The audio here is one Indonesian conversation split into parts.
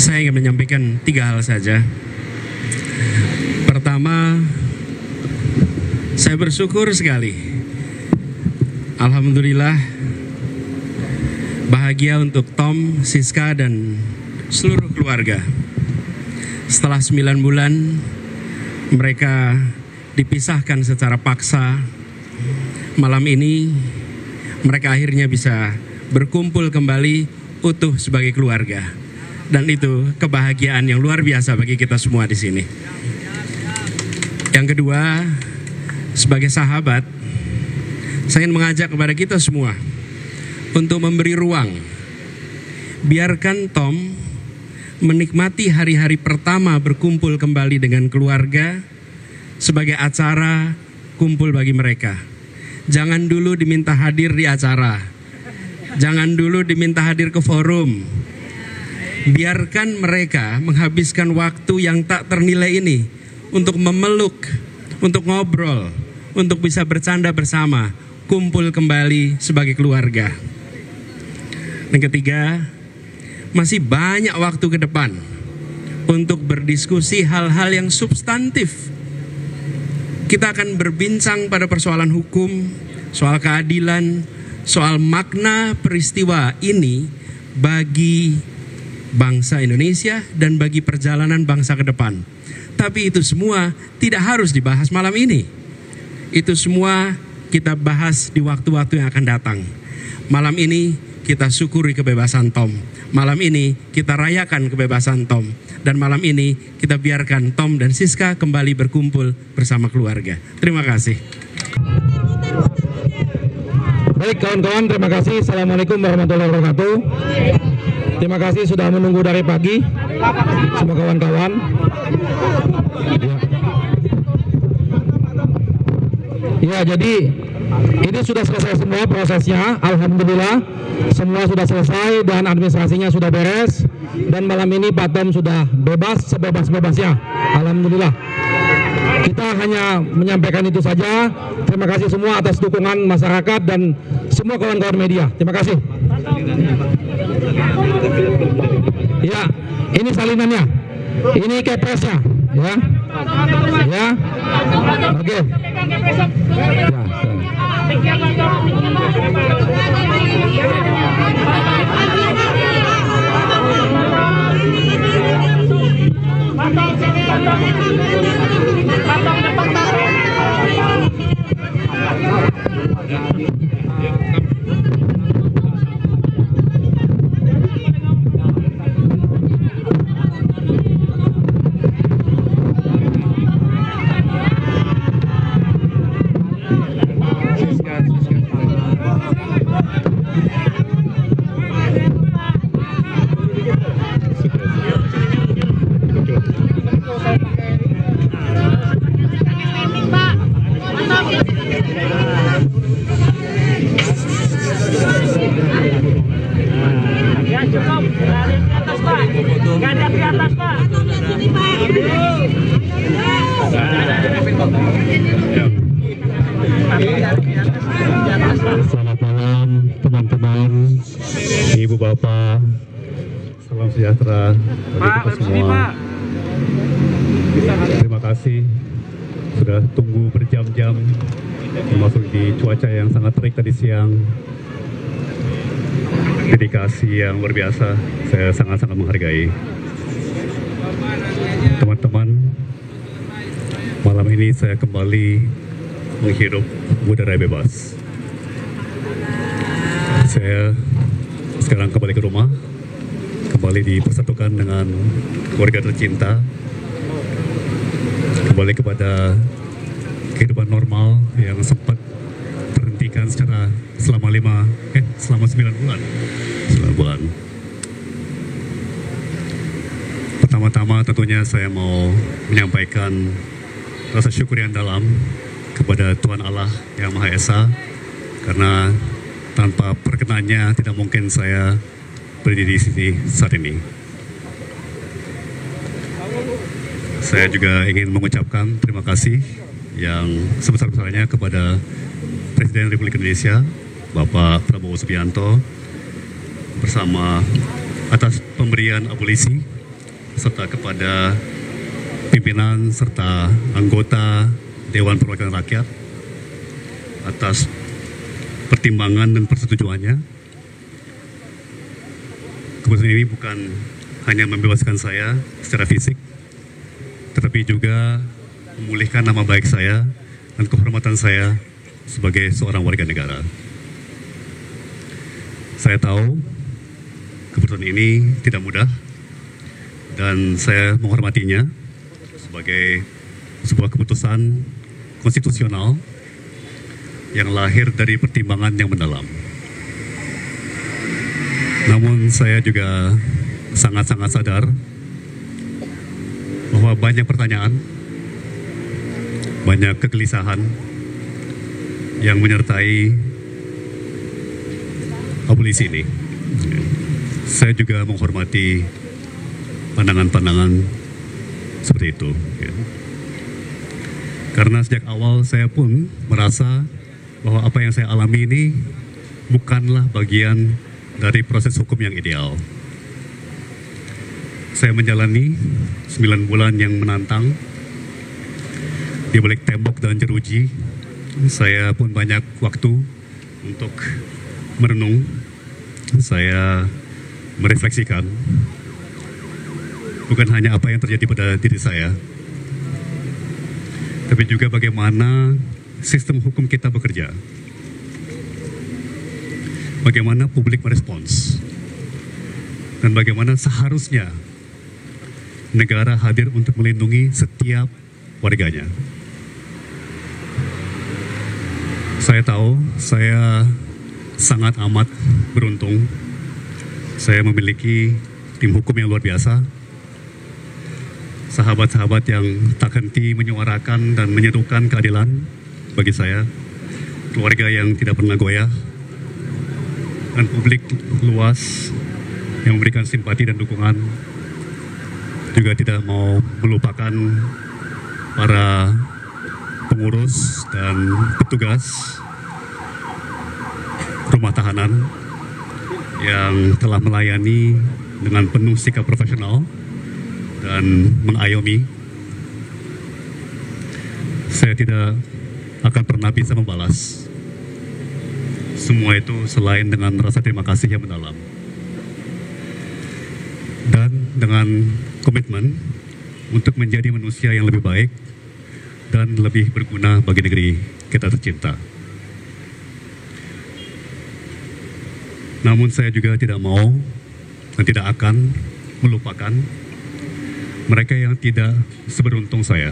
Saya ingin menyampaikan 3 hal saja. Pertama, saya bersyukur sekali. Alhamdulillah, bahagia untuk Tom, Siska, dan seluruh keluarga. Setelah 9 bulan, mereka dipisahkan secara paksa. Malam ini, mereka akhirnya bisa berkumpul kembali utuh sebagai keluarga. Dan itu kebahagiaan yang luar biasa bagi kita semua di sini. Yang kedua, sebagai sahabat, saya ingin mengajak kepada kita semua untuk memberi ruang. Biarkan Tom menikmati hari-hari pertama berkumpul kembali dengan keluarga sebagai acara kumpul bagi mereka. Jangan dulu diminta hadir di acara. Jangan dulu diminta hadir ke forum. Biarkan mereka menghabiskan waktu yang tak ternilai ini untuk memeluk, untuk ngobrol, untuk bisa bercanda bersama, kumpul kembali sebagai keluarga. Yang ketiga, masih banyak waktu ke depan untuk berdiskusi hal-hal yang substantif. Kita akan berbincang pada persoalan hukum, soal keadilan, soal makna peristiwa ini bagi bangsa Indonesia dan bagi perjalanan bangsa ke depan. Tapi itu semua tidak harus dibahas malam ini. Itu semua kita bahas di waktu-waktu yang akan datang. Malam ini kita syukuri kebebasan Tom. Malam ini kita rayakan kebebasan Tom. Dan malam ini kita biarkan Tom dan Siska kembali berkumpul bersama keluarga. Terima kasih. Baik kawan-kawan, terima kasih. Assalamualaikum warahmatullahi wabarakatuh. Terima kasih sudah menunggu dari pagi, semua kawan-kawan. Ya, jadi ini sudah selesai semua prosesnya. Alhamdulillah, semua sudah selesai dan administrasinya sudah beres. Dan malam ini Pak Tom sudah bebas, sebebas-bebasnya. Alhamdulillah. Kita hanya menyampaikan itu saja. Terima kasih semua atas dukungan masyarakat dan semua kawan-kawan media. Terima kasih. Ya, ini salinannya. Ini kepresnya, ya. Ya. Oke. Selamat malam teman-teman, Ibu Bapak, salam sejahtera bagi kita semua. Terima kasih sudah tunggu berjam-jam, termasuk di cuaca yang sangat terik tadi siang. Dedikasi yang luar biasa, saya sangat-sangat menghargai. Teman-teman, malam ini saya kembali menghirup udara bebas. Saya sekarang kembali ke rumah, kembali dipersatukan dengan keluarga tercinta, kembali kepada kehidupan normal yang sempat terhentikan selama 9 bulan. 9 bulan. Pertama-tama tentunya saya mau menyampaikan rasa syukur yang dalam kepada Tuhan Allah Yang Maha Esa, karena tanpa perkenannya tidak mungkin saya berdiri di sini saat ini. Saya juga ingin mengucapkan terima kasih yang sebesar-besarnya kepada Presiden Republik Indonesia, Bapak Prabowo Subianto, bersama atas pemberian abolisi serta kepada pimpinan serta anggota Dewan Perwakilan Rakyat atas pertimbangan dan persetujuannya. Keputusan ini bukan hanya membebaskan saya secara fisik, tetapi juga memulihkan nama baik saya dan kehormatan saya sebagai seorang warga negara. Saya tahu keputusan ini tidak mudah dan saya menghormatinya sebagai sebuah keputusan konstitusional yang lahir dari pertimbangan yang mendalam. Namun saya juga sangat-sangat sadar bahwa banyak pertanyaan, banyak kegelisahan yang menyertai abolisi ini. Saya juga menghormati pandangan-pandangan seperti itu. Karena sejak awal saya pun merasa bahwa apa yang saya alami ini bukanlah bagian dari proses hukum yang ideal. Saya menjalani 9 bulan yang menantang di balik tembok dan jeruji. Saya pun banyak waktu untuk merenung. Saya merefleksikan bukan hanya apa yang terjadi pada diri saya, tapi juga bagaimana sistem hukum kita bekerja. Bagaimana publik merespons, dan bagaimana seharusnya negara hadir untuk melindungi setiap warganya. Saya tahu saya sangat amat beruntung. Saya memiliki tim hukum yang luar biasa, sahabat-sahabat yang tak henti menyuarakan dan menyerukan keadilan bagi saya, keluarga yang tidak pernah goyah, dan publik luas yang memberikan simpati dan dukungan. Juga tidak mau melupakan para pengurus dan petugas rumah tahanan yang telah melayani dengan penuh sikap profesional dan mengayomi. Saya tidak akan pernah bisa membalas semua itu selain dengan rasa terima kasih yang mendalam dan dengan komitmen untuk menjadi manusia yang lebih baik dan lebih berguna bagi negeri kita tercinta. Namun saya juga tidak mau dan tidak akan melupakan mereka yang tidak seberuntung saya.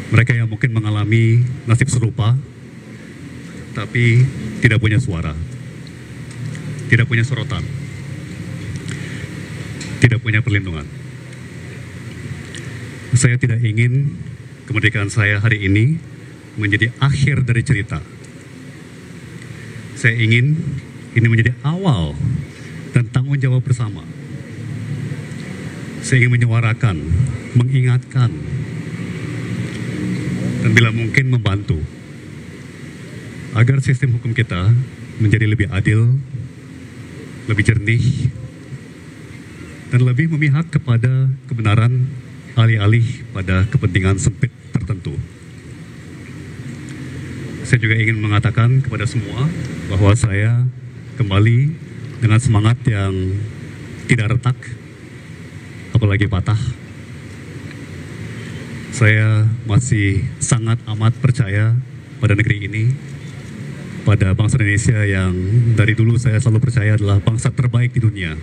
Mereka yang mungkin mengalami nasib serupa, tapi tidak punya suara, tidak punya sorotan, tidak punya perlindungan. Saya tidak ingin kemerdekaan saya hari ini menjadi akhir dari cerita. Saya ingin ini menjadi awal dan tanggung jawab bersama. Saya ingin menyuarakan, mengingatkan, dan bila mungkin membantu agar sistem hukum kita menjadi lebih adil, lebih jernih, dan lebih memihak kepada kebenaran alih-alih pada kepentingan sempit tertentu. Saya juga ingin mengatakan kepada semua bahwa saya kembali dengan semangat yang tidak retak, apalagi patah. Saya masih sangat amat percaya pada negeri ini, pada bangsa Indonesia yang dari dulu saya selalu percaya adalah bangsa terbaik di dunia.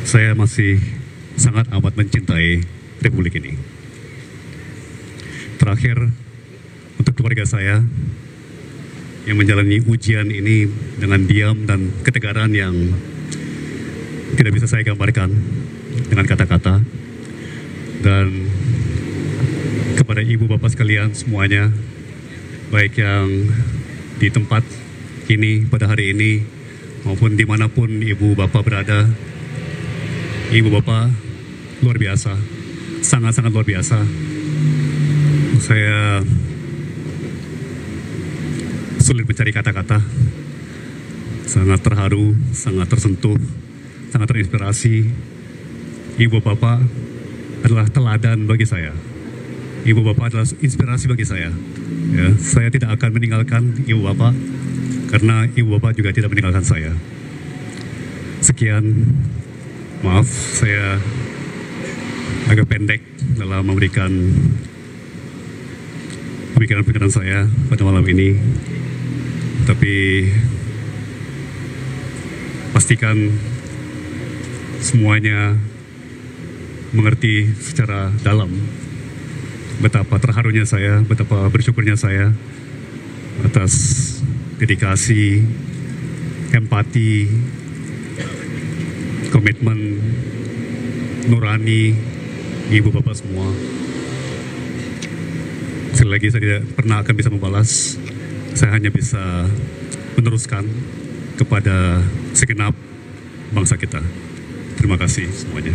Saya masih sangat amat mencintai Republik ini. Terakhir, untuk keluarga saya yang menjalani ujian ini dengan diam dan ketegaran yang tidak bisa saya gambarkan dengan kata-kata, dan kepada ibu bapak sekalian semuanya, baik yang di tempat ini pada hari ini maupun dimanapun ibu bapak berada, ibu bapak luar biasa, sangat-sangat luar biasa. Saya sulit mencari kata-kata sangat terharu, sangat tersentuh, sangat terinspirasi. Ibu bapak adalah teladan bagi saya. Ibu bapak adalah inspirasi bagi saya. Ya, saya tidak akan meninggalkan ibu bapak karena ibu bapak juga tidak meninggalkan saya. Sekian, maaf saya agak pendek dalam memberikan pemikiran-pemikiran saya pada malam ini. Tapi pastikan semuanya mengerti secara dalam betapa terharunya saya, betapa bersyukurnya saya atas dedikasi, empati, komitmen nurani ibu bapak semua. Sekali lagi saya tidak pernah akan bisa membalas, saya hanya bisa meneruskan kepada segenap bangsa kita. Terima kasih semuanya.